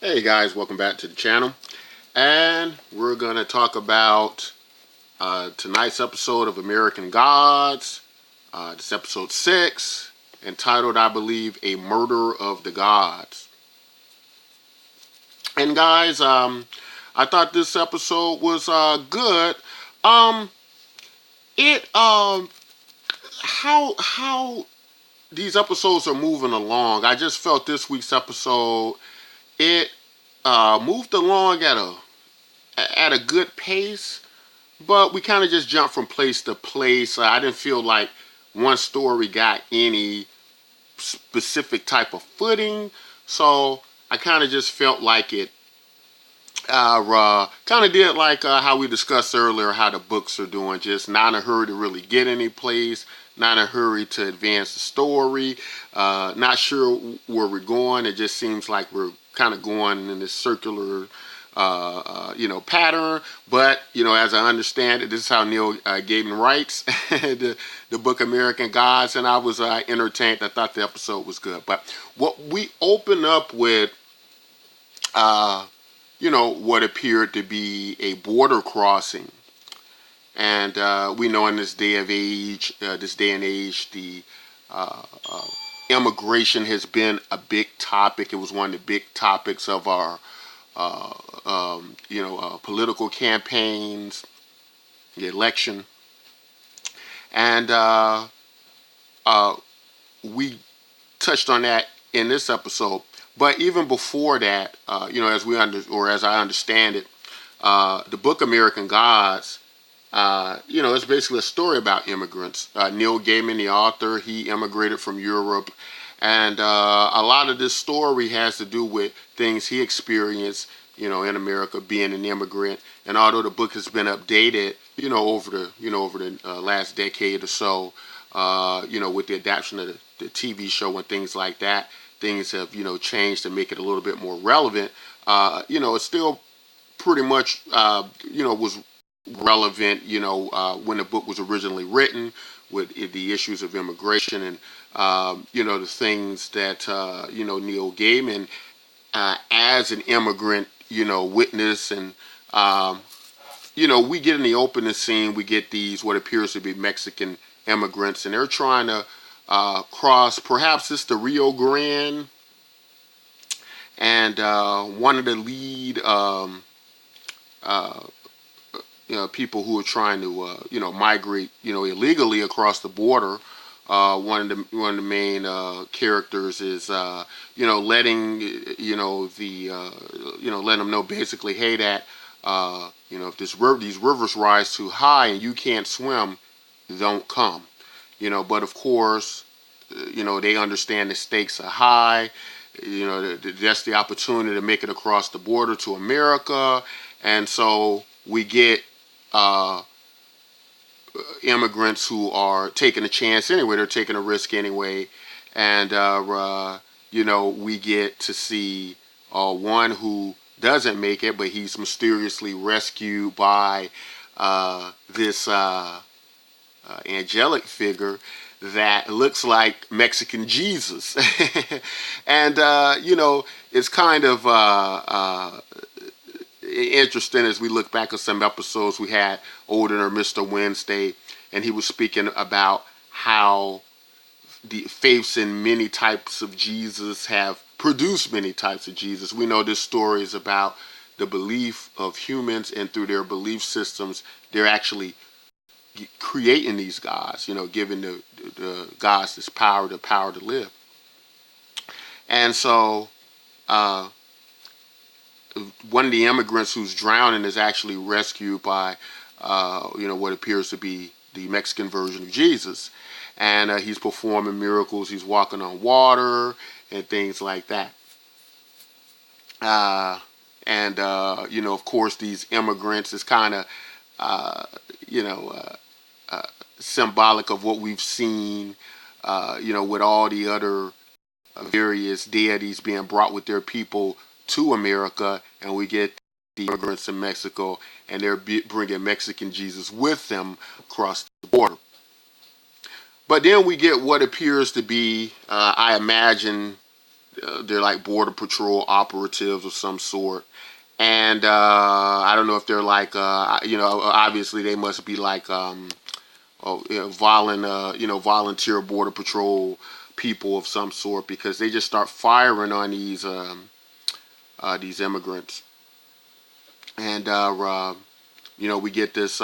Hey guys, welcome back to the channel. And we're going to talk about tonight's episode of American Gods. This episode 6, entitled, I believe, A Murder of the Gods. And guys, I thought this episode was good. Um, it how these episodes are moving along. I just felt this week's episode, it moved along at a good pace, but we kind of just jumped from place to place. I didn't feel like one story got any specific type of footing, so I kind of just felt like it kind of did like how we discussed earlier, how the books are doing, just not in a hurry to really get any place, not in a hurry to advance the story, not sure where we're going. It just seems like we're kind of going in this circular pattern. But, as I understand it, this is how Neil Gaiman writes the book American Gods, and I was entertained. I thought the episode was good. But what we open up with, what appeared to be a border crossing. And we know in this day and age, the immigration has been a big topic. It was one of the big topics of our, political campaigns, the election. And we touched on that in this episode. But even before that, as I understand it, the book American Gods, it's basically a story about immigrants. Neil Gaiman, the author, he immigrated from Europe, and a lot of this story has to do with things he experienced, in America, being an immigrant. And although the book has been updated, over the last decade or so, with the adaptation of the TV show and things like that, things have changed to make it a little bit more relevant. It's still pretty much was relevant when the book was originally written, with the issues of immigration and the things that Neil Gaiman as an immigrant witness. And we get in the opening scene, we get these what appears to be Mexican immigrants, and they're trying to cross, perhaps it's the Rio Grande, and one of the lead people who are trying to migrate illegally across the border. One of the main characters is letting letting them know, basically, hey, that if these rivers rise too high and you can't swim, don't come. But of course, they understand the stakes are high. That's the opportunity to make it across the border to America. And so we get immigrants who are taking a chance anyway. They're taking a risk anyway. And, we get to see one who doesn't make it, but he's mysteriously rescued by this angelic figure that looks like Mexican Jesus. And, it's kind of interesting as we look back at some episodes we had older, Mr. Wednesday, and he was speaking about how the faiths in many types of Jesus have produced many types of Jesus. We know this story is about the belief of humans, and through their belief systems, they're actually creating these gods, giving the gods this power, the power to live. And so one of the immigrants who's drowning is actually rescued by what appears to be the Mexican version of Jesus. And he's performing miracles. He's walking on water and things like that. Of course, these immigrants is kind of, symbolic of what we've seen, with all the other various deities being brought with their people to America, and we get the immigrants in Mexico, and they're bringing Mexican Jesus with them across the border. But then we get what appears to be, I imagine, they're like border patrol operatives of some sort. And I don't know if they're like, obviously they must be like, volunteer border patrol people of some sort, because they just start firing on these immigrants. And we get this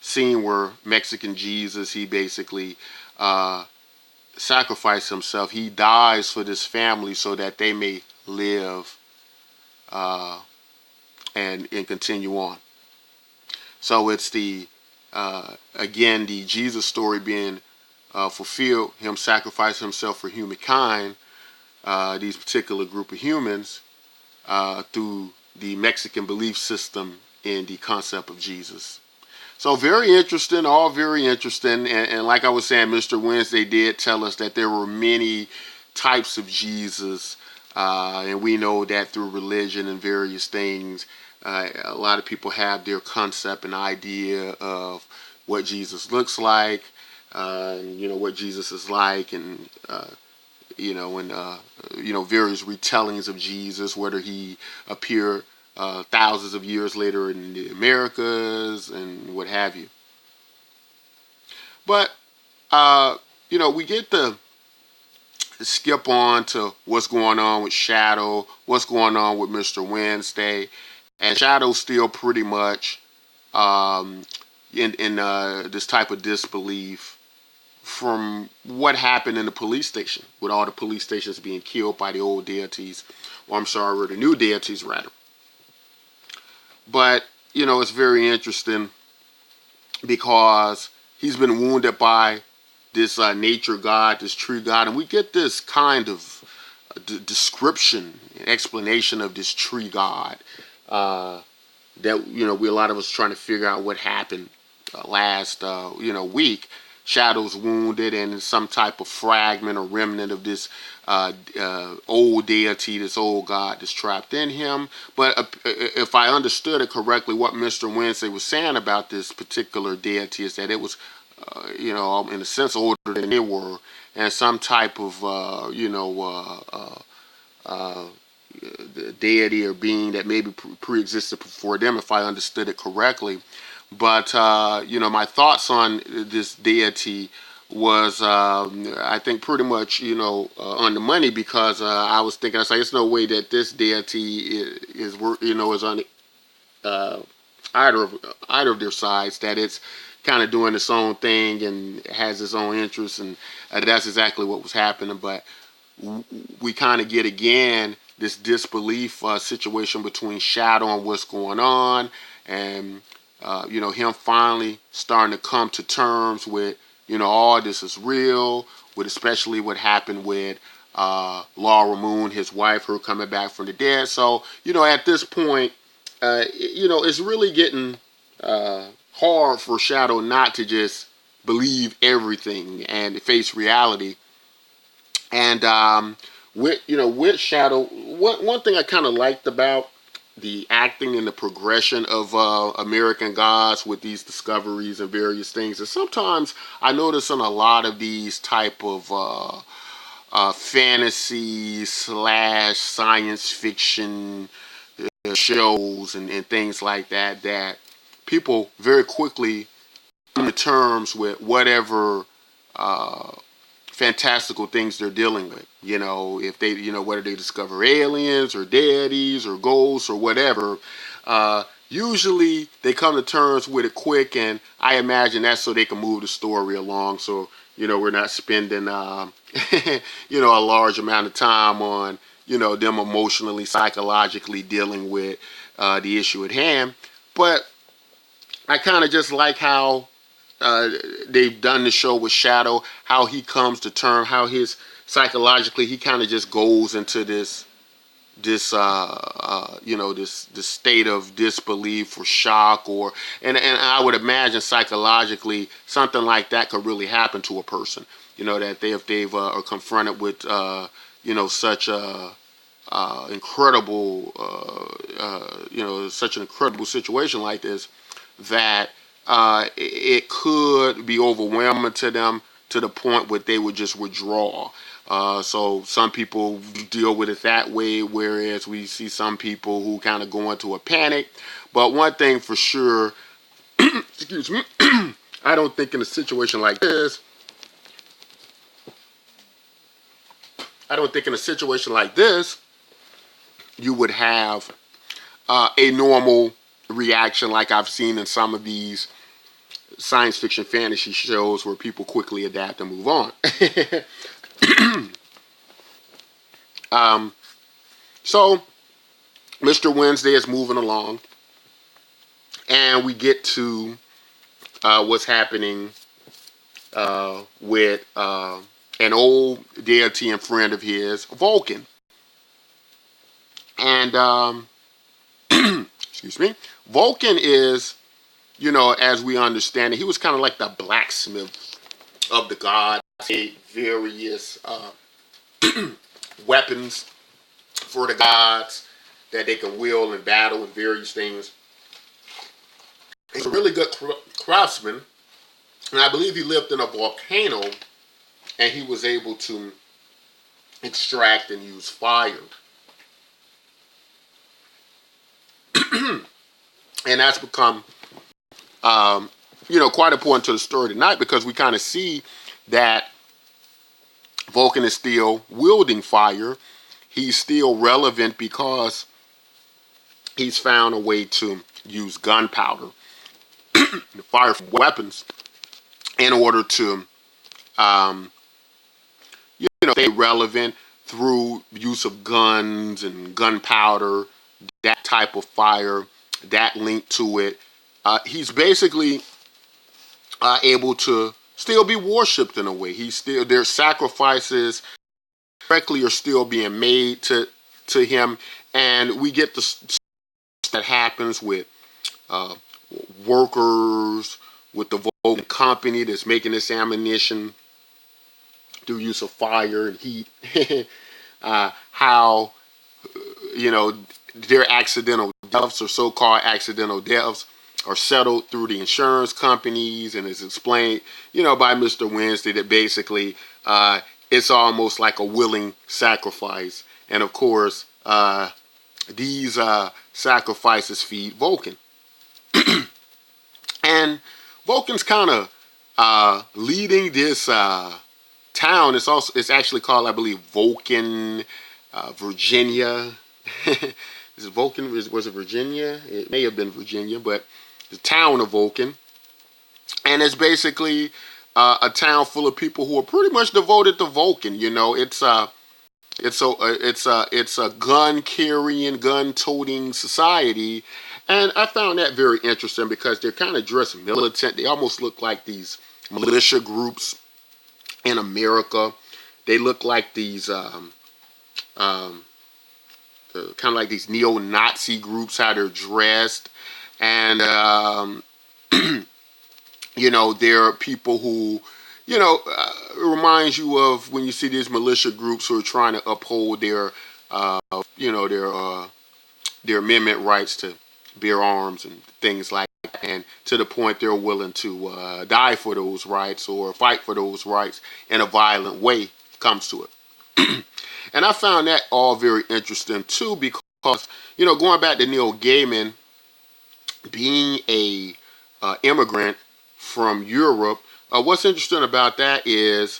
scene where Mexican Jesus, he basically sacrificed himself. He dies for this family so that they may live uh, and continue on. So it's again the Jesus story being fulfilled. Him sacrificing himself for humankind, these particular group of humans, through the Mexican belief system in the concept of Jesus. So very interesting, all very interesting. And like I was saying, Mr. Wednesday did tell us that there were many types of Jesus. And we know that through religion and various things, a lot of people have their concept and idea of what Jesus looks like, what Jesus is like, and various retellings of Jesus, whether he appeared thousands of years later in the Americas and what have you. But we get to skip on to what's going on with Shadow, what's going on with Mr. Wednesday, and Shadow's still pretty much in this type of disbelief from what happened in the police station, with all the police stations being killed by the old deities, or I'm sorry, or the new deities rather. But it's very interesting because he's been wounded by this nature god, this tree god, and we get this kind of description, explanation of this tree god that we a lot of us trying to figure out what happened last week. Shadow's wounded, and some type of fragment or remnant of this old deity, this old god, that's trapped in him. But if I understood it correctly, what Mr. Wednesday was saying about this particular deity is that it was, in a sense, older than they were, and some type of, deity or being that maybe pre-existed before them, if I understood it correctly. But my thoughts on this deity was, I think, pretty much on the money, because I was thinking, I was like, there's no way that this deity is on uh, either of their sides, that it's kind of doing its own thing and has its own interests, and that's exactly what was happening. But we kind of get again this disbelief situation between Shadow and what's going on, and him finally starting to come to terms with, all this is real, with especially what happened with Laura Moon, his wife, her coming back from the dead. So, at this point, it's really getting hard for Shadow not to just believe everything and face reality. And with Shadow, one thing I kind of liked about the acting and the progression of American Gods with these discoveries and various things is sometimes I notice in a lot of these type of fantasy / science fiction shows and things like that, that people very quickly come to terms with whatever fantastical things they're dealing with. If they, whether they discover aliens or deities or ghosts or whatever, usually they come to terms with it quick, and I imagine that's so they can move the story along. So, we're not spending, a large amount of time on, them emotionally, psychologically dealing with the issue at hand. But I kind of just like how they've done the show with Shadow, how he comes to term, how his psychologically he kind of just goes into this state of disbelief or shock, or and I would imagine psychologically something like that could really happen to a person. That if they've are confronted with such a incredible such an incredible situation like this, that it could be overwhelming to them to the point where they would just withdraw. So some people deal with it that way, whereas we see some people who kind of go into a panic. But one thing for sure, excuse me, I don't think in a situation like this, you would have a normal reaction like I've seen in some of these science fiction fantasy shows where people quickly adapt and move on. So Mr. Wednesday is moving along, and we get to what's happening with an old deity and friend of his, Vulcan. And excuse me, Vulcan is, as we understand it, he was kind of like the blacksmith of the gods. Made various weapons for the gods that they can wield in battle and various things. He's a really good craftsman, and I believe he lived in a volcano, and he was able to extract and use fire. And that's become, quite important to the story tonight, because we kind of see that Vulcan is still wielding fire. He's still relevant because he's found a way to use gunpowder, fire from weapons, in order to, stay relevant through use of guns and gunpowder, that type of fire, that link to it. He's basically able to still be worshipped in a way. Their sacrifices directly are still being made to him, and we get the that happens with workers, with the Vulcan company that's making this ammunition through use of fire and heat. How their accidental deaths, or so-called accidental deaths, are settled through the insurance companies, and it's explained, by Mr. Wednesday, that basically it's almost like a willing sacrifice. And of course, these sacrifices feed Vulcan. And Vulcan's kind of leading this town. It's actually called, I believe, Vulcan, Virginia. Is it Vulcan? Was it Virginia? It may have been Virginia, but the town of Vulcan. And it's basically a town full of people who are pretty much devoted to Vulcan. It's a gun carrying, gun toting society, and I found that very interesting because they're kind of dressed militant. They almost look like these militia groups in America. They look like these kind of like these neo-Nazi groups, how they're dressed. And, there are people who, it reminds you of when you see these militia groups who are trying to uphold their, their amendment rights to bear arms and things like that. And to the point they're willing to die for those rights or fight for those rights in a violent way comes to it. And I found that all very interesting too, because, going back to Neil Gaiman, being a immigrant from Europe, what's interesting about that is,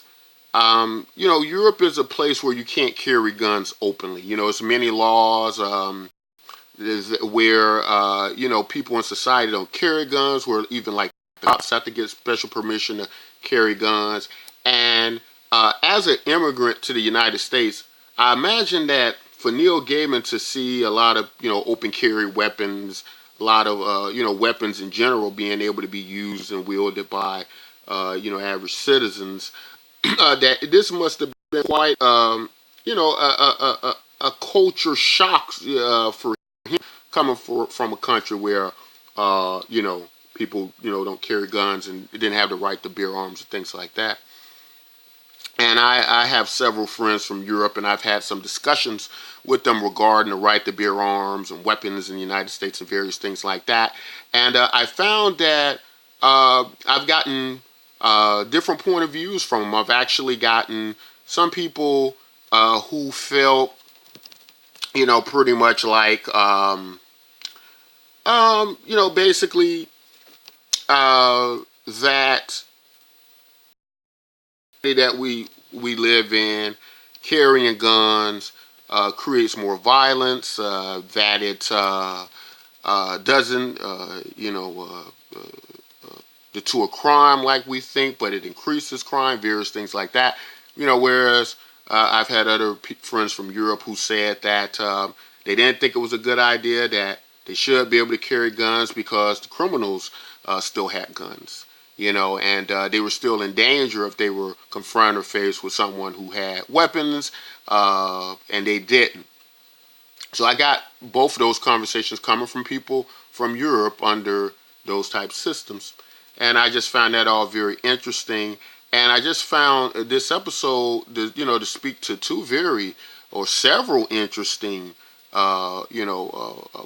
Europe is a place where you can't carry guns openly. It's many laws where, people in society don't carry guns, where even like the cops have to get special permission to carry guns. And as an immigrant to the United States, I imagine that for Neil Gaiman to see a lot of, open carry weapons, a lot of, weapons in general being able to be used and wielded by, average citizens, that this must have been quite, a culture shock for him, coming from a country where, people, don't carry guns and didn't have the right to bear arms and things like that. And I have several friends from Europe, and I've had some discussions with them regarding the right to bear arms and weapons in the United States and various things like that. And I found that I've gotten different point of views from them. I've actually gotten some people who felt, pretty much like, basically that we live in, carrying guns, creates more violence. That it doesn't, to a crime like we think, but it increases crime, various things like that. Whereas I've had other friends from Europe who said that they didn't think it was a good idea, that they should be able to carry guns because the criminals still had guns, and they were still in danger if they were confronted or faced with someone who had weapons, and they didn't. So I got both of those conversations coming from people from Europe under those type systems. And I just found that all very interesting. And I just found this episode, to speak to two very or several interesting,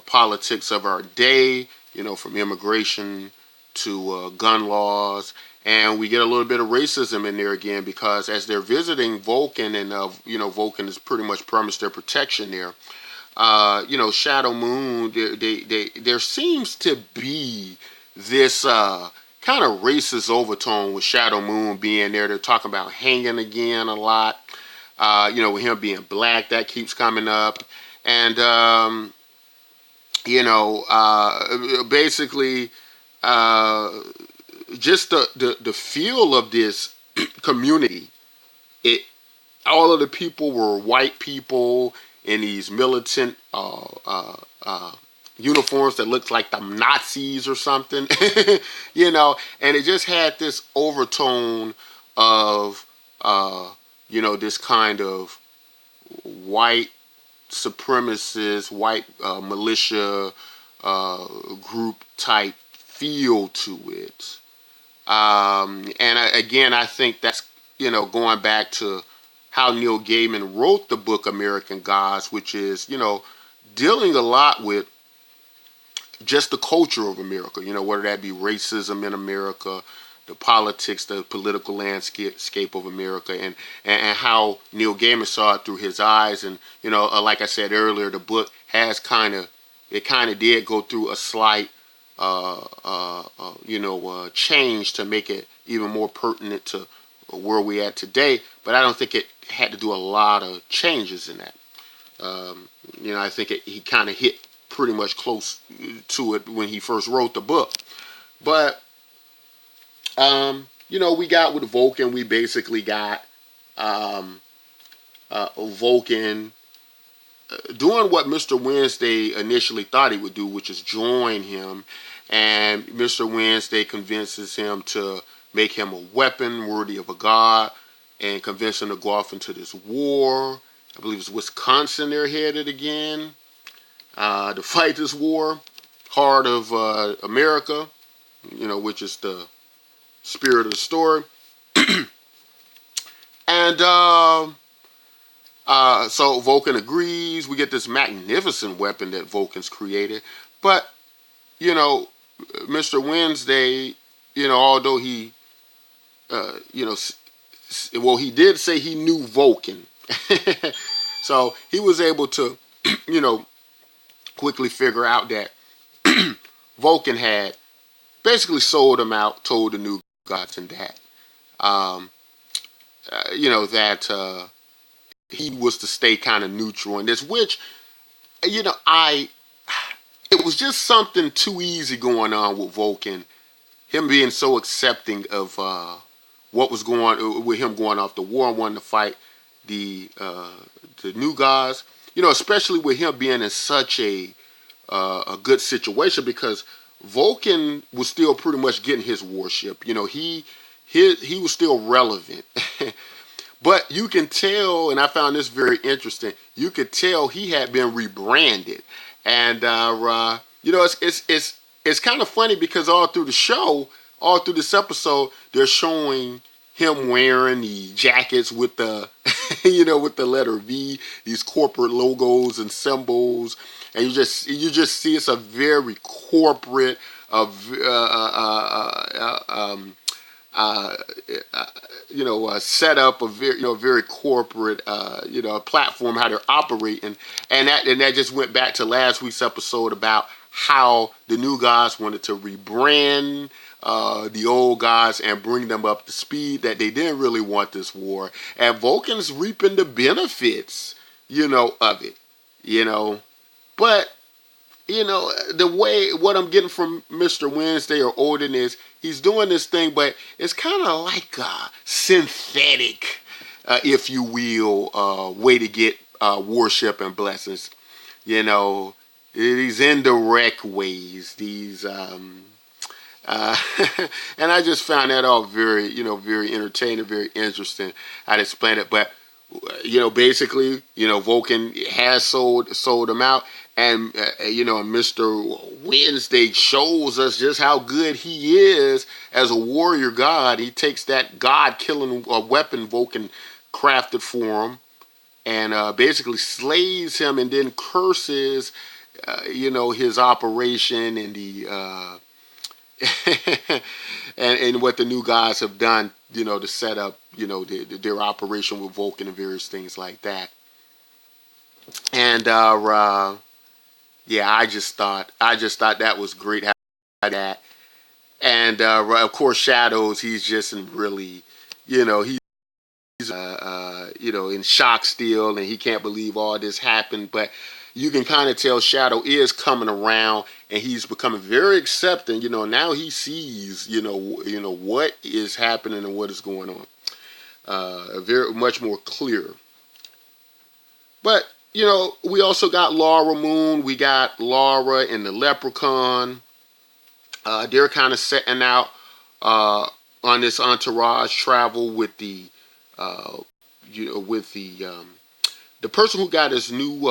politics of our day, from immigration to gun laws. And we get a little bit of racism in there again, because as they're visiting Vulcan, and Vulcan has pretty much promised their protection there. Shadow Moon, there seems to be this kind of racist overtone with Shadow Moon being there. They're talking about hanging again a lot. With him being black, that keeps coming up. And, basically, just the feel of this community. All of the people were white people in these militant uniforms that looked like the Nazis or something, and it just had this overtone of, this kind of white supremacist, white militia group type feel to it. Again, I think that's, going back to how Neil Gaiman wrote the book American Gods, which is, dealing a lot with just the culture of America, whether that be racism in America, the politics, the political landscape of America, and how Neil Gaiman saw it through his eyes. And, like I said earlier, the book has it did go through a slight, change to make it even more pertinent to where we at today. But I don't think it had to do a lot of changes in that. I think he kind of hit pretty much close to it when he first wrote the book. But, we got with Vulcan, we basically got Vulcan doing what Mr. Wednesday initially thought he would do, which is join him. And Mr. Wednesday convinces him to make him a weapon worthy of a god, and convince him to go off into this war. I believe it's Wisconsin they're headed again, to fight this war, heart of America, which is the spirit of the story. And so Vulcan agrees. We get this magnificent weapon that Vulcan's created. But, Mr. Wednesday, although he, he did say he knew Vulcan. So he was able to, quickly figure out that Vulcan had basically sold him out, told the new gods, and that, that he was to stay kind of neutral in this, which, it was just something too easy going on with Vulcan. Him being so accepting of what was going with him going off the war and wanting to fight the new gods. Especially with him being in such a good situation, because Vulcan was still pretty much getting his warship. He was still relevant. But you can tell, and I found this very interesting, you could tell he had been rebranded. And, it's kind of funny, because all through the show, all through this episode, they're showing him wearing the jackets with the, with the letter V, these corporate logos and symbols. And you just see it's a very corporate, uh, set up a very, very corporate, platform, how they're operating. And that just went back to last week's episode about how the new guys wanted to rebrand the old guys and bring them up to speed, that they didn't really want this war. And Vulcan's reaping the benefits, of it, you know. But the way what I'm getting from Mr. Wednesday or Odin is he's doing this thing, but it's kind of like a synthetic, if you will, way to get worship and blessings. You know, these indirect ways, these, uh, and I just found that all very, very entertaining, very interesting. I'd explain it, but basically, Vulcan has sold them out, and Mr. Wednesday shows us just how good he is as a warrior god. He takes that god killing weapon Vulcan crafted for him, and basically slays him, and then curses, his operation and the and what the new guys have done, to set up, their operation with Vulcan and various things like that. And yeah, I just thought that was great. How that, and of course, Shadows. He's just in really, he's in shock still, and he can't believe all this happened. But you can kind of tell Shadow is coming around, and he's becoming very accepting. Now he sees, what is happening and what is going on. Very much more clear. But we also got Laura Moon. We got Laura and the Leprechaun. They're kind of setting out on this entourage travel with the the person who got his new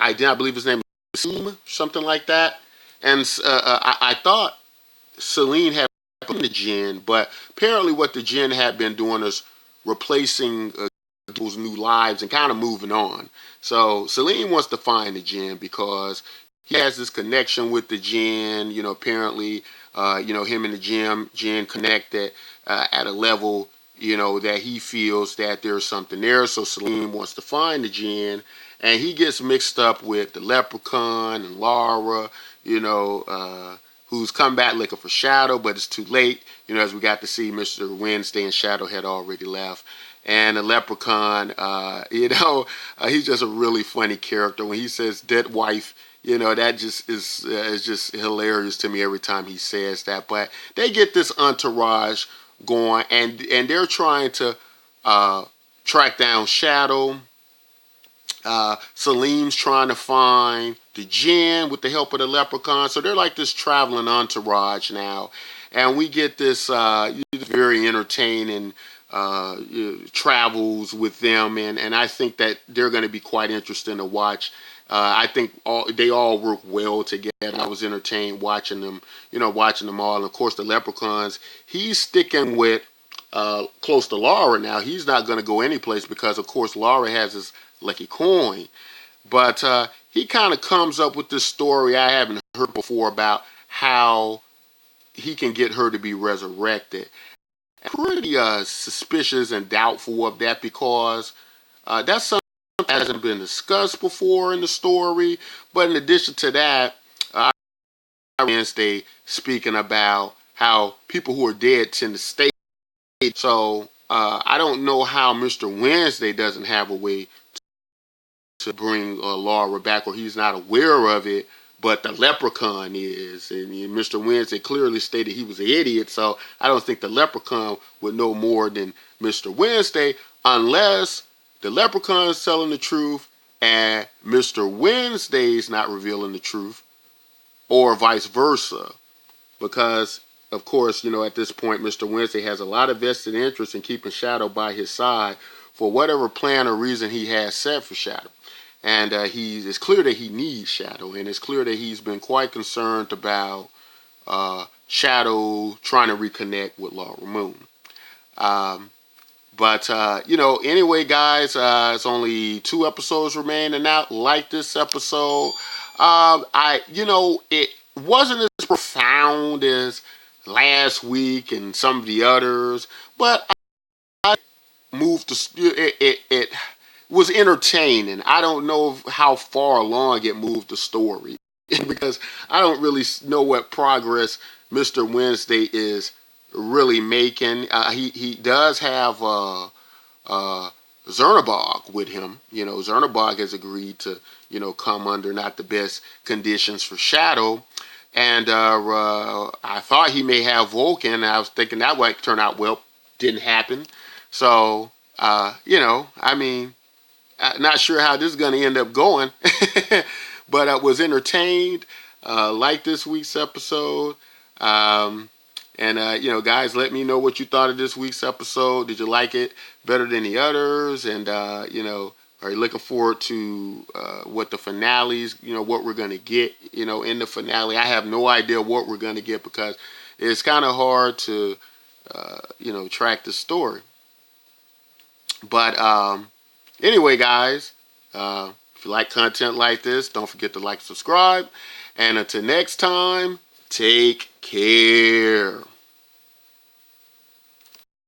identity. I believe his name is Seam, something like that. And I thought Celine had put in the Jinn, but apparently what the Jinn had been doing is replacing those new lives and kind of moving on. So Celine wants to find the Jinn because he has this connection with the Jinn. Apparently, him and the Jinn connected at a level, that he feels that there's something there. So Celine wants to find the Jinn, and he gets mixed up with the Leprechaun and Laura, who's come back looking for Shadow, but it's too late, as we got to see Mr. Wednesday and Shadow had already left. And the Leprechaun, he's just a really funny character. When he says dead wife, that just is just hilarious to me every time he says that. But they get this entourage going, and they're trying to track down Shadow. Salim's trying to find the Jinn with the help of the Leprechaun. So they're like this traveling entourage now. And we get this very entertaining travels with them, and I think that they're going to be quite interesting to watch. I think they all work well together. I was entertained watching them, all. And of course, the Leprechauns, he's sticking with close to Laura now. He's not going to go anyplace because, of course, Laura has his lucky coin. But he kind of comes up with this story I haven't heard before about how he can get her to be resurrected. Pretty suspicious and doubtful of that because that's something that hasn't been discussed before in the story. But in addition to that, Wednesday speaking about how people who are dead tend to stay. So I don't know how Mr. Wednesday doesn't have a way to bring Laura back, or he's not aware of it. But the Leprechaun is, and Mr. Wednesday clearly stated he was an idiot, so I don't think the Leprechaun would know more than Mr. Wednesday unless the Leprechaun is telling the truth and Mr. Wednesday is not revealing the truth, or vice versa. Because, of course, at this point, Mr. Wednesday has a lot of vested interest in keeping Shadow by his side for whatever plan or reason he has set for Shadow. And it's clear that he needs Shadow, and it's clear that he's been quite concerned about Shadow trying to reconnect with Laura Moon. But anyway, guys, it's only 2 episodes remaining out. Like this episode, it wasn't as profound as last week and some of the others, but I moved it was entertaining. I don't know how far along it moved the story because I don't really know what progress Mr. Wednesday is really making. He does have Zernabog with him. You know, Zernabog has agreed to, you know, come under not the best conditions for Shadow. And I thought he may have Vulcan. I was thinking that might turn out well. Didn't happen. So, you know, I mean, not sure how this is going to end up going. But I was entertained. Like this week's episode. And, you know, guys, let me know what you thought of this week's episode. Did you like it better than the others? And, you know, are you looking forward to what the finales, you know, what we're going to get, you know, in the finale? I have no idea what we're going to get because it's kind of hard to, you know, track the story. But anyway, guys, if you like content like this, don't forget to like and subscribe. And until next time, take care.